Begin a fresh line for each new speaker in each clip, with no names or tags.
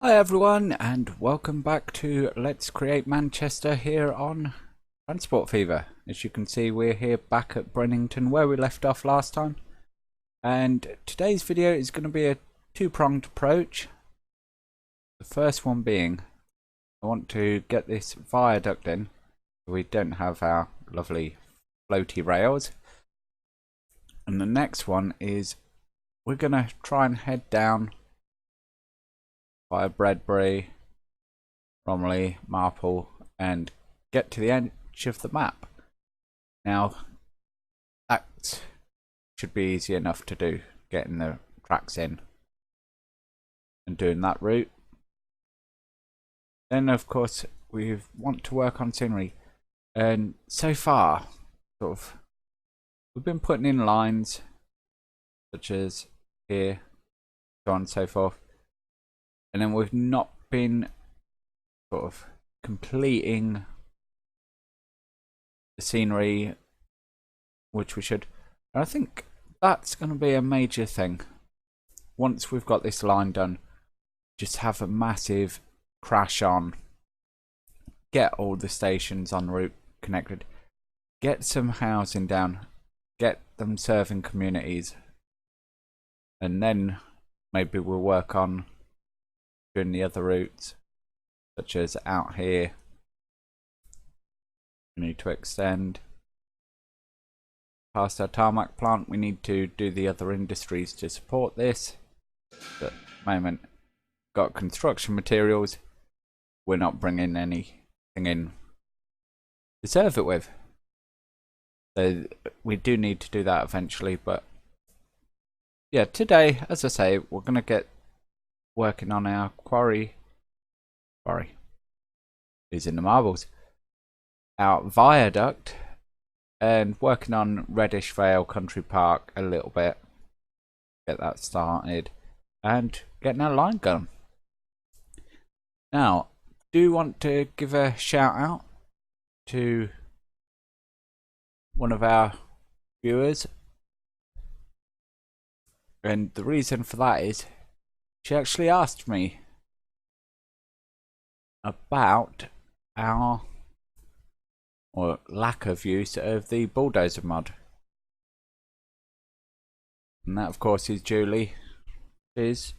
Hi everyone, and welcome back to Let's Create Manchester here on Transport Fever. As you can see, we're here back at Brennington where we left off last time. And today's video is going to be a two-pronged approach. The first one being, I want to get this viaduct in. We don't have our lovely floaty rails. And the next one is, we're going to try and head down via Bredbury, Romiley, Marple, and get to the edge of the map. Now, that should be easy enough to do, getting the tracks in and doing that route. Then, of course, we want to work on scenery, and so far, we've been putting in lines such as here, so on and so forth. And then we've not been completing the scenery, which we should. And I think that's going to be a major thing. Once we've got this line done, just have a massive crash on. Get all the stations en route connected. Get some housing down. Get them serving communities. And then maybe we'll work on doing the other routes, such as out here. We need to extend past our tarmac plant. We need to do the other industries to support this. But at the moment, got construction materials. We're not bringing anything in to serve it with. So we do need to do that eventually. But yeah, today, as I say, we're going to get working on our quarry using the marbles, our viaduct, and working on Reddish Vale Country Park a little bit, get that started and getting our line going. Now, do want to give a shout out to one of our viewers, and the reason for that is she actually asked me about our lack of use of the bulldozer mod. And that, of course, is Julie. She's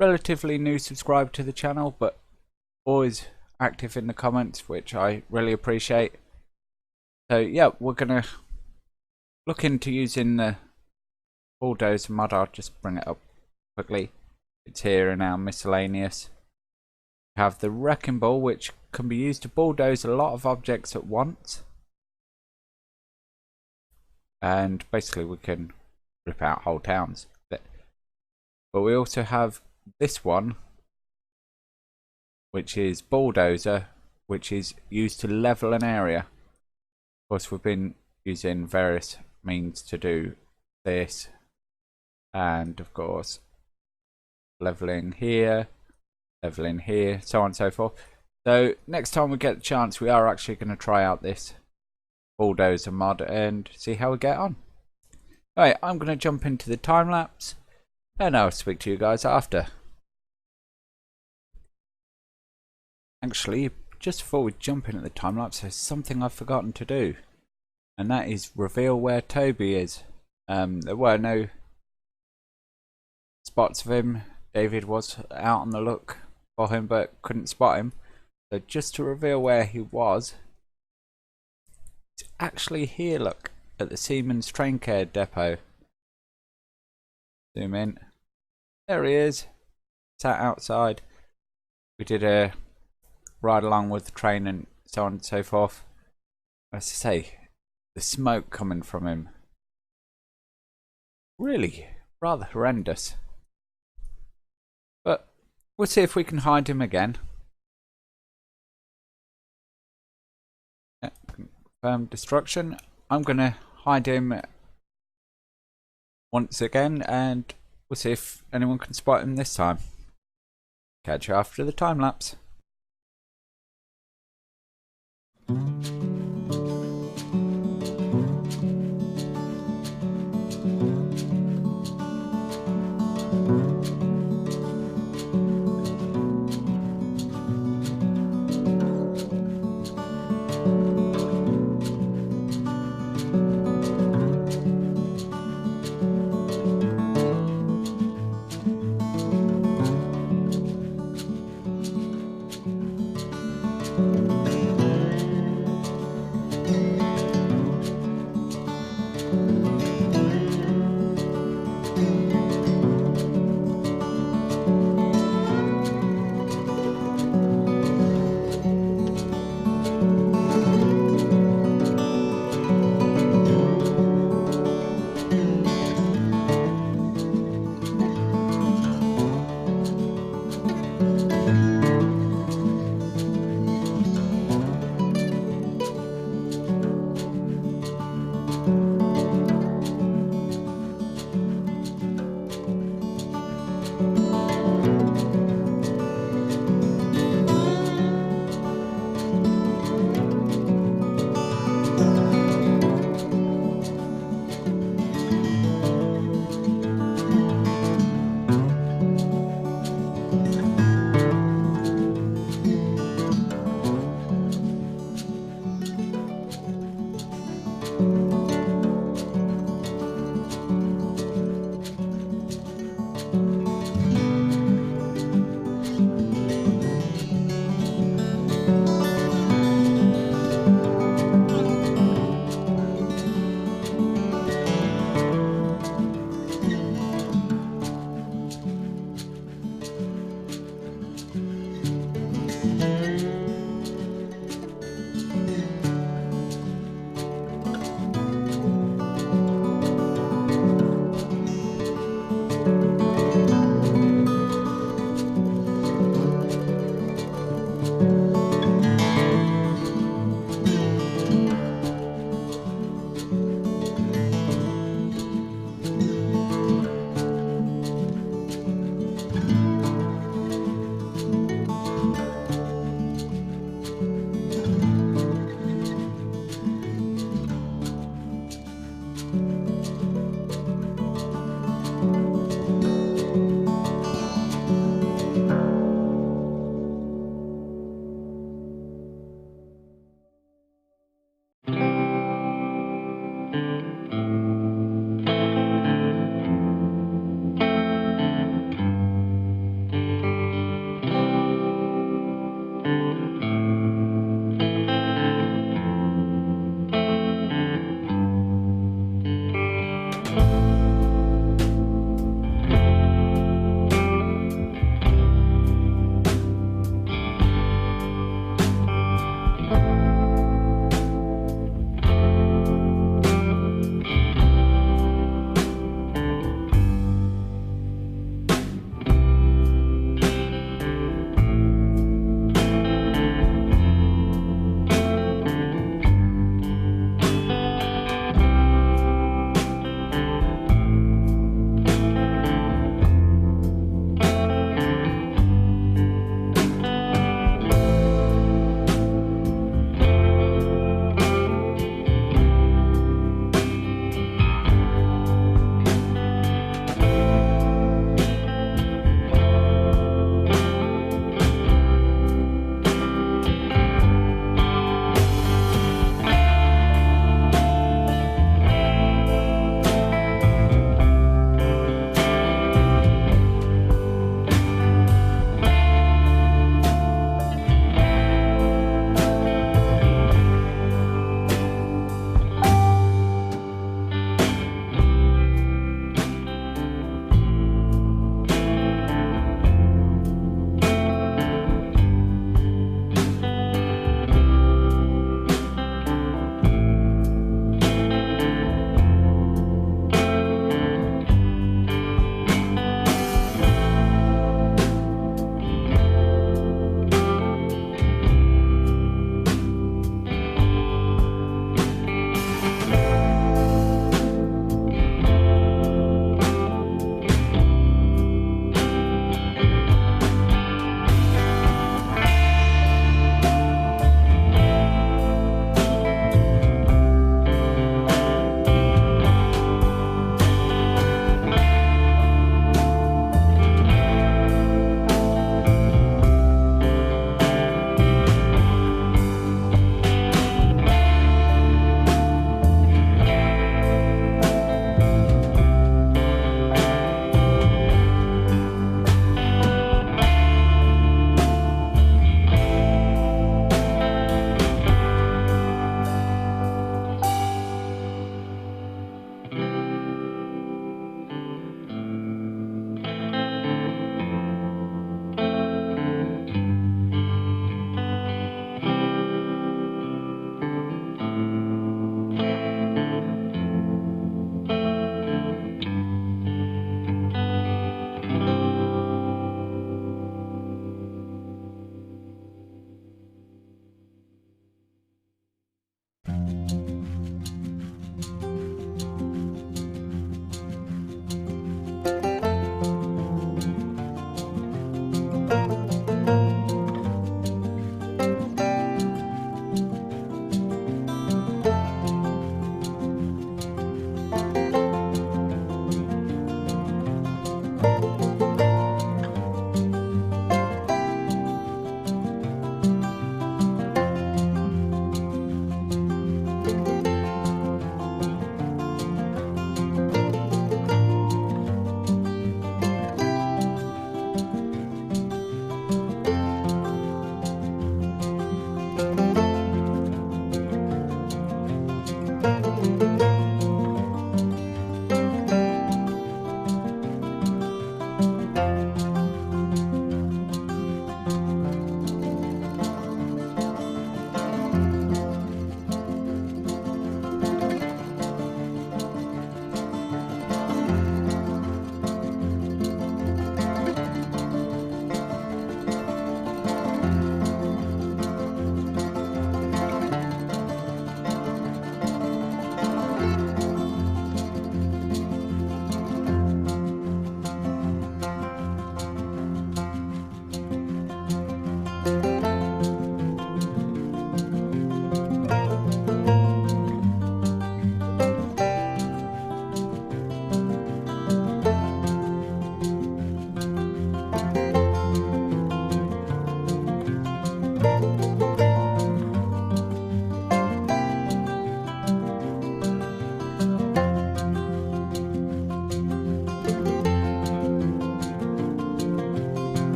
relatively new subscriber to the channel, but always active in the comments, which I really appreciate. So yeah, we're going to look into using the bulldozer mod. I'll just bring it up quickly. It's here in our miscellaneous. We have the wrecking ball, which can be used to bulldoze a lot of objects at once. And basically we can rip out whole towns. But we also have this one, which is bulldozer, which is used to level an area. Of course, we've been using various means to do this. And of course, leveling here, so on and so forth. So next time we get the chance, we are actually going to try out this bulldozer mod and see how we get on. Alright, I'm going to jump into the time lapse and I'll speak to you guys after. Actually, just before we jump into the time lapse, there's something I've forgotten to do, and that is reveal where Toby is. There were no spots of him. David was out on the look for him but couldn't spot him. So just to reveal where he was, it's actually here, look, at the Siemens train care depot. Zoom in. There he is, sat outside. We did a ride along with the train and so on and so forth. As I say, the smoke coming from him, really rather horrendous. But we'll see if we can hide him again. Confirm destruction. I'm going to hide him once again and we'll see if anyone can spot him this time. Catch you after the time lapse.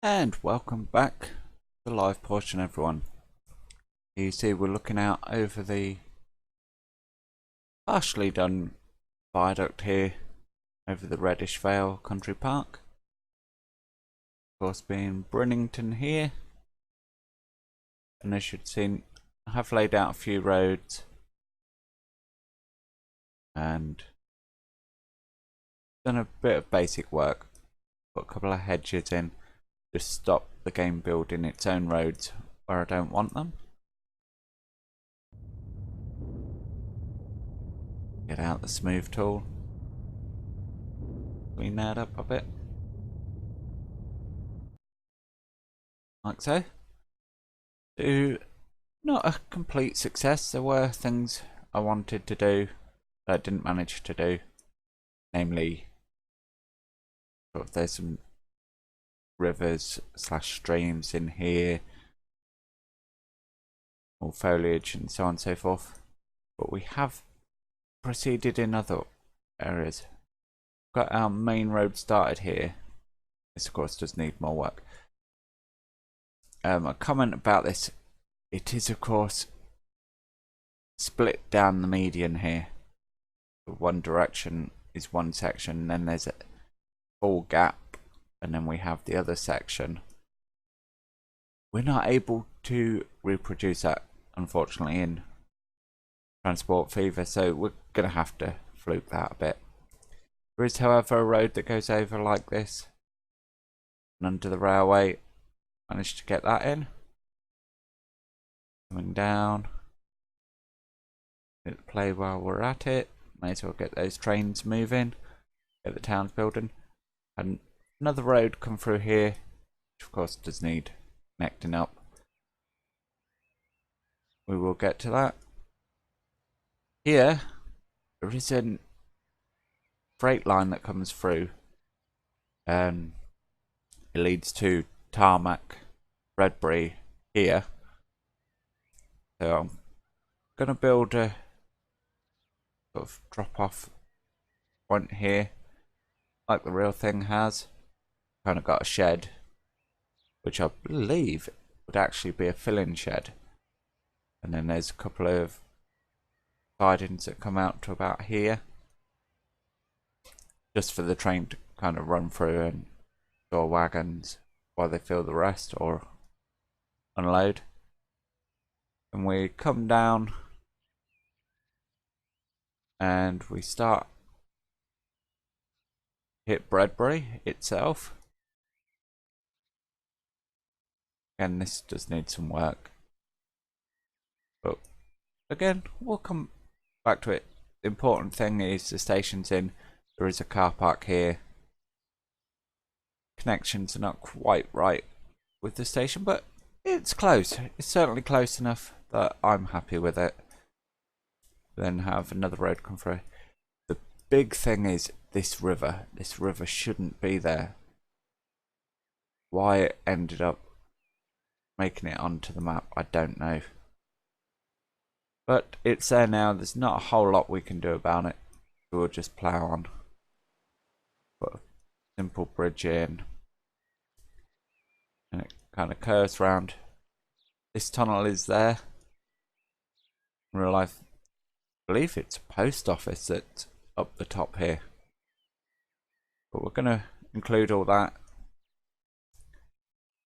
And welcome back to the live portion, everyone. You see we're looking out over the partially done viaduct here over the Reddish Vale Country Park. Of course, being Brennington here, and as you've seen, I have laid out a few roads and done a bit of basic work. Put a couple of hedges in, just stop the game building its own roads where I don't want them. Get out the smooth tool, clean that up a bit, like so. Not a complete success. There were things I wanted to do that I didn't manage to do, namely there's some rivers slash streams in here, all foliage and so on and so forth, but we have proceeded in other areas. Got our main road started here. This of course does need more work. A comment about this, it is of course split down the median here. One direction is one section, then there's a full gap, and then we have the other section. We're not able to reproduce that, unfortunately, in Transport Fever, so we're going to have to fluke that a bit. There is, however, a road that goes over like this and under the railway. Managed to get that in. Coming down. Hit play while we're at it. May as well get those trains moving. Get the towns building. And another road come through here, which of course does need connecting up. We will get to that. Here, there is a freight line that comes through. It leads to Tarmac, Redbury here. So I'm going to build a sort of drop off point here, like the real thing has. Kind of got a shed, which I believe would actually be a filling shed. And then there's a couple of sidings that come out to about here, just for the train to kind of run through and store wagons while they fill the rest or unload. And we come down and we start hit Bredbury itself. Again, this does need some work, but again, we'll come back to it. The important thing is the station's in. There is a car park here. Connections are not quite right with the station, but it's close. It's certainly close enough that I'm happy with it. Then have another road come through. The big thing is this river. This river shouldn't be there. Why it ended up making it onto the map, I don't know. But it's there now. There's not a whole lot we can do about it. We'll just plough on. Put a simple bridge in. And it kind of curves round. This tunnel is there. In real life, I believe it's a post office that's up the top here. But we're going to include all that.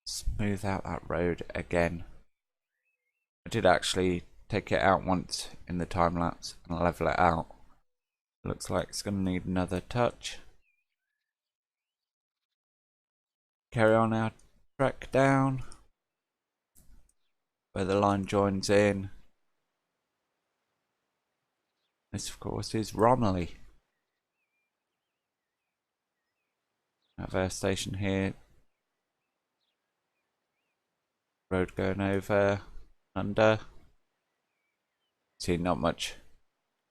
Smooth out that road again. I did actually take it out once in the time lapse and level it out. Looks like it's going to need another touch. Carry on our track down where the line joins in. This of course is Romilly. Have our station here. Road going over, under. See, not much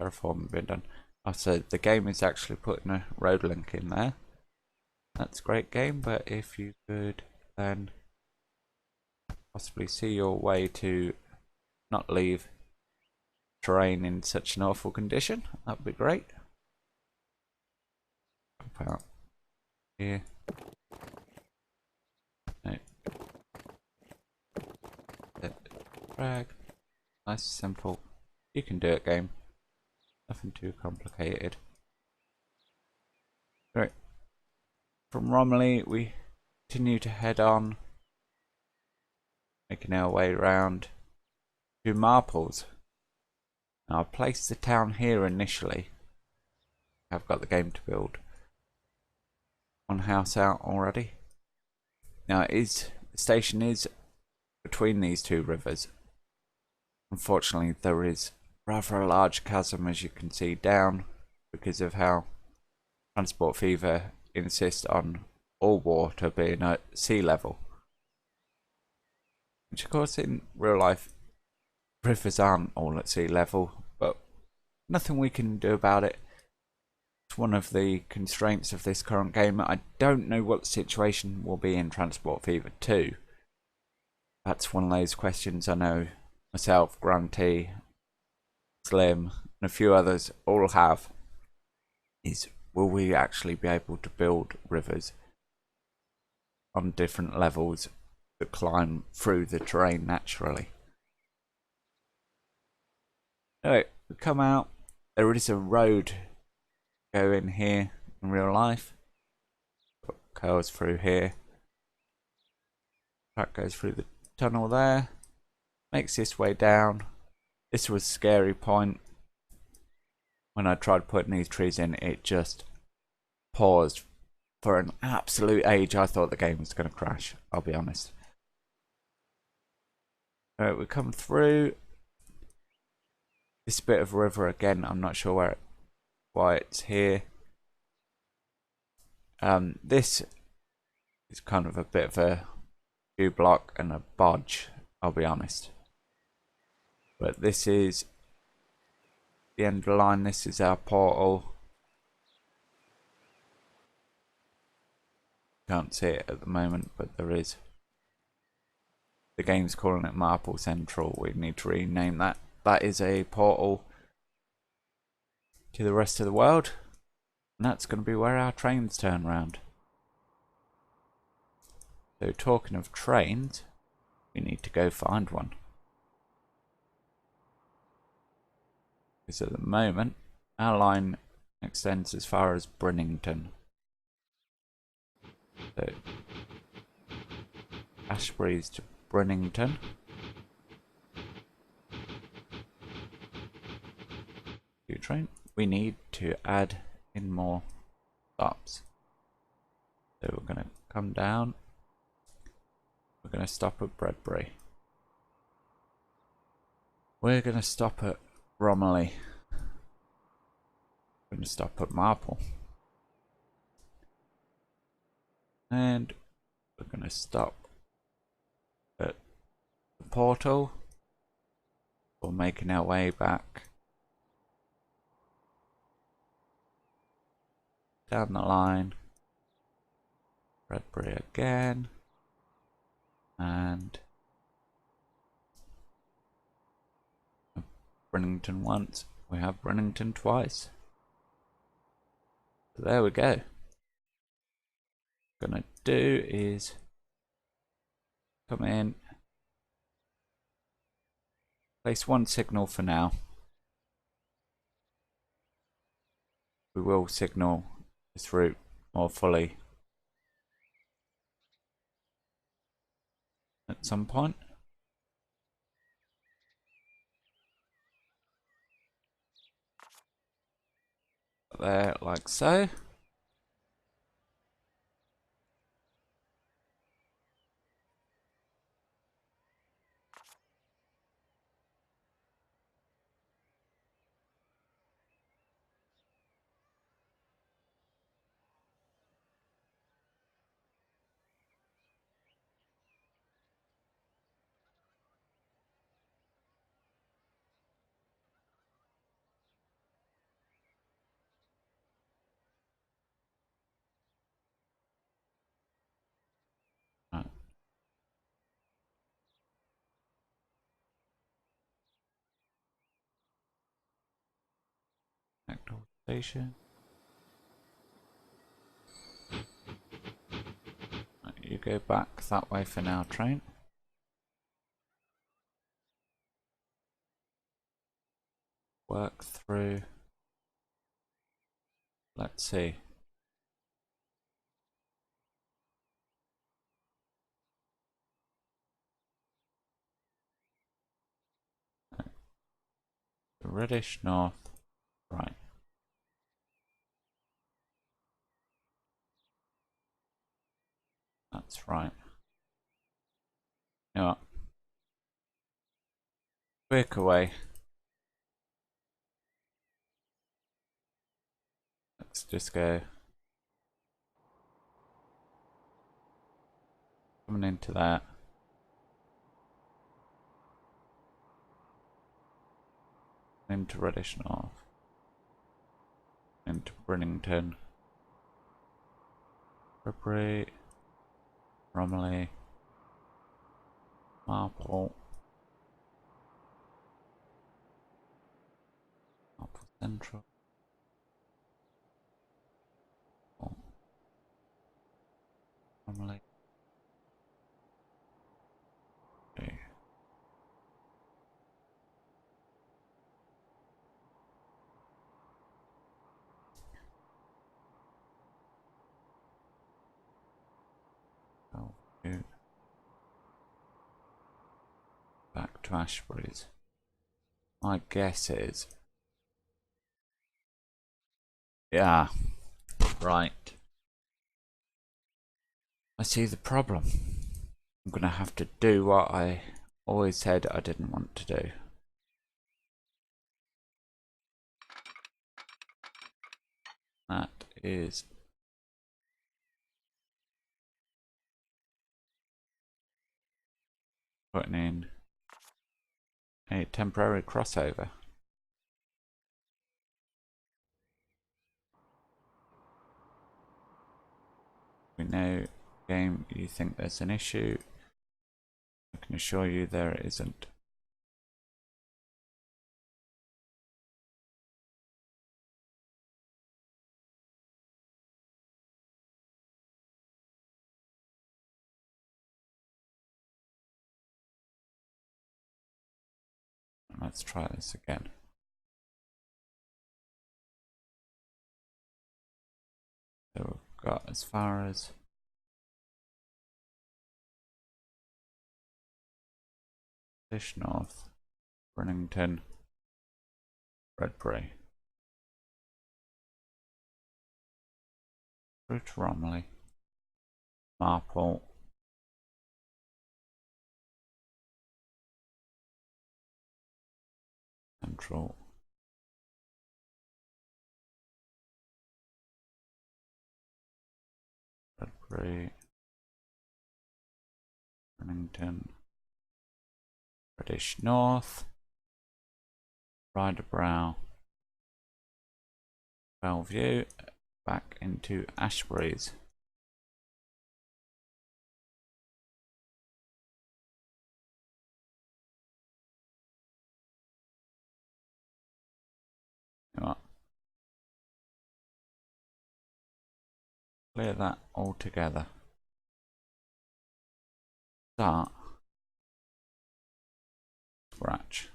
terraforming being done. Oh, so the game is actually putting a road link in there. That's a great game, but if you could then possibly see your way to not leave terrain in such an awful condition, that would be great. Jump out here. No, drag. Nice, simple. You can do it, game. Nothing too complicated. Right. From Romilly, we continue to head on, making our way round to Marples. Now, I placed the town here initially. I've got the game to build one house out already. Now, the station is between these two rivers. Unfortunately, there is rather a large chasm, as you can see, down because of how Transport Fever insists on all water being at sea level. Which, of course, in real life, rivers aren't all at sea level, but nothing we can do about it. It's one of the constraints of this current game. I don't know what the situation will be in Transport Fever 2. That's one of those questions I know myself, Grunty, Slim, and a few others all have. Is, will we actually be able to build rivers on different levels that climb through the terrain naturally? Anyway, we come out. There is a road going here in real life. Curls through here. Track goes through the tunnel there. Makes this way down. This was a scary point. When I tried putting these trees in, it just paused for an absolute age. I thought the game was going to crash, I'll be honest. Alright, we come through this bit of river again. I'm not sure why it's here. This is kind of a bit of a few block and a bodge, I'll be honest. But this is the end of the line. This is our portal. Can't see it at the moment, but there is. The game's calling it Marple Central. We need to rename that. That is a portal to the rest of the world. And that's going to be where our trains turn round. So talking of trains, we need to go find one. Because at the moment, our line extends as far as Brennington. So, Ashbury's to Brennington. Train. We need to add in more stops. So we're going to come down. We're going to stop at Bredbury. We're going to stop at Romilly. We're going to stop at Marple. And we're going to stop at the portal. We're making our way back down the line. Bredbury again. And Brennington once. We have Brennington twice. So there we go. What I'm gonna do is come in, place one signal for now. We will signal this route more fully at some point. There, like so. Right. Actual station. Right, you go back that way for now, train. through. Let's see. Reddish north, right. That's right. You know what? Work away. Let's just go. Coming into that. Into Reddish North. Into Brennington. Appropriate. Romilly. Marple. Marple Central. Romilly. Okay. Oh, shoot. Back to Ashbury's. My guess is, yeah, right. I see the problem. I'm gonna have to do what I always said I didn't want to do. That is putting in a temporary crossover. We know, game, you think there's an issue. I can assure you there isn't. Let's try this again. So we've got as far as Fish North, Brennington, Redbury, through to Romilly, Marple, Central, Redbury, Brennington, Reddish North, Ryderbrow, Bellevue, back into Ashbury's. You know what? Clear that all together. Start. Scratch.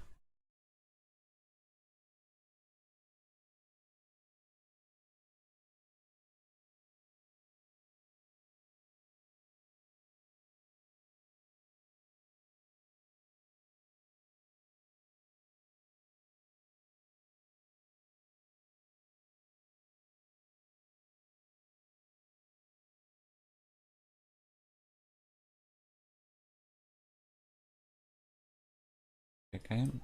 Again.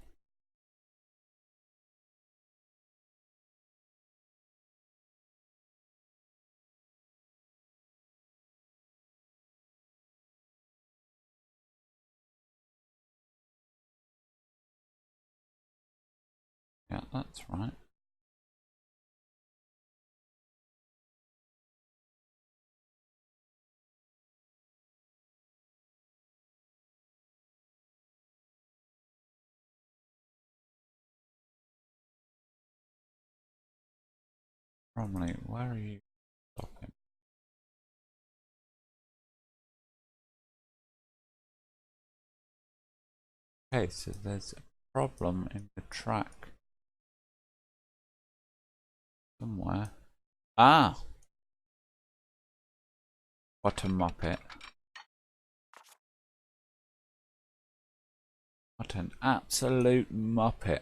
Yeah, that's right. Romilly, where are you stopping? Okay, so there's a problem in the track somewhere. Ah! What a muppet. What an absolute muppet.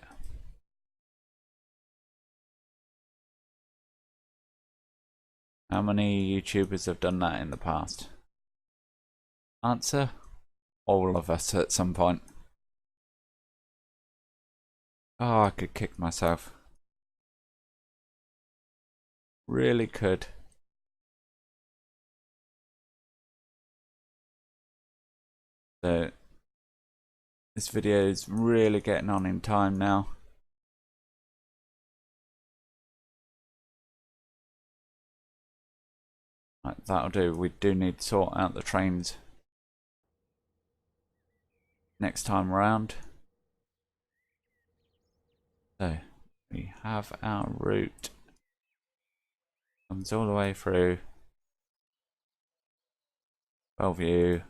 How many YouTubers have done that in the past? Answer: all of us at some point. Oh, I could kick myself. Really could. So, this video is really getting on in time now. Right, that'll do. We do need to sort out the trains next time around. So, we have our route. Comes all the way through Bellevue,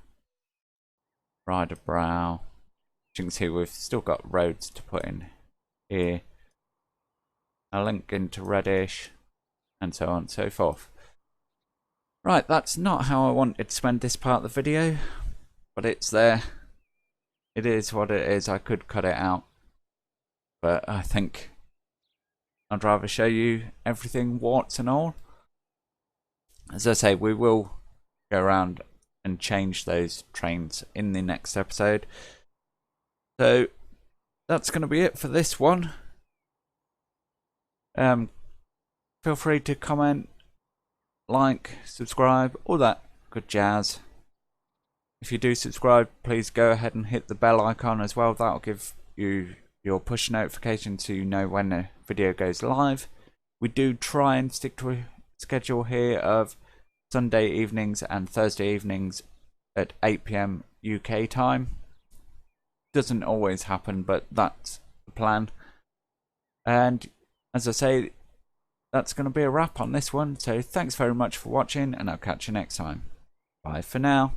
Ryder Brow. As you can see, we've still got roads to put in here. A link into Reddish, and so on and so forth. Right, that's not how I wanted to spend this part of the video, but it's there. It is what it is. I could cut it out, but I think I'd rather show you everything, warts and all. As I say, we will go around and change those trains in the next episode. So that's going to be it for this one. Feel free to comment, like, subscribe, all that good jazz. If you do subscribe, please go ahead and hit the bell icon as well. That'll give you your push notification so you know when a video goes live. We do try and stick to a schedule here of Sunday evenings and Thursday evenings at 8 PM UK time. Doesn't always happen, but that's the plan. And as I say, that's going to be a wrap on this one. So thanks very much for watching, and I'll catch you next time. Bye for now.